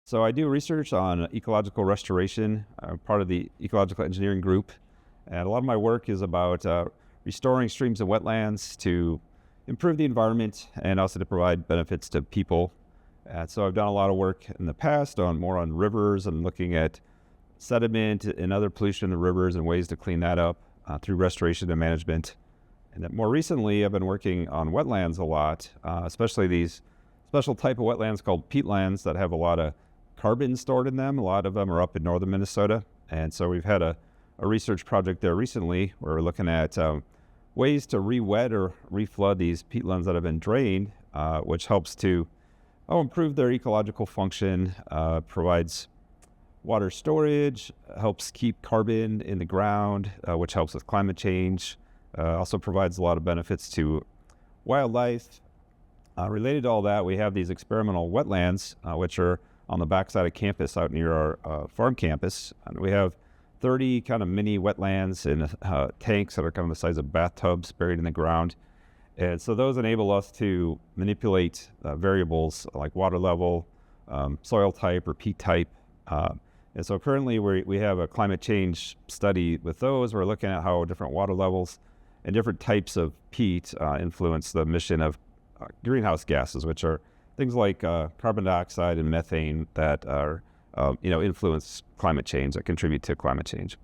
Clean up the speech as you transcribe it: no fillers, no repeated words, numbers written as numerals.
So I do research on ecological restoration. I'm part of the ecological engineering group, and a lot of my work is about restoring streams and wetlands to improve the environment and also to provide benefits to people. And so I've done a lot of work in the past on more on rivers and looking at sediment and other pollution in the rivers and ways to clean that up through restoration and management. And then more recently, I've been working on wetlands a lot, especially these special type of wetlands called peatlands that have a lot of carbon stored in them. A lot of them are up in northern Minnesota. And so we've had a research project there recently where we're looking at ways to re-wet or re-flood these peatlands that have been drained, which helps to improve their ecological function, provides water storage, helps keep carbon in the ground, which helps with climate change, also provides a lot of benefits to wildlife. Related to all that, we have these experimental wetlands, which are on the backside of campus out near our farm campus. And we have 30 kind of mini wetlands in tanks that are kind of the size of bathtubs buried in the ground. And so those enable us to manipulate variables like water level, soil type or peat type. And so currently we have a climate change study with those. We're looking at how different water levels and different types of peat influence the emission of greenhouse gases, which are things like carbon dioxide and methane that are, influence climate change, that contribute to climate change.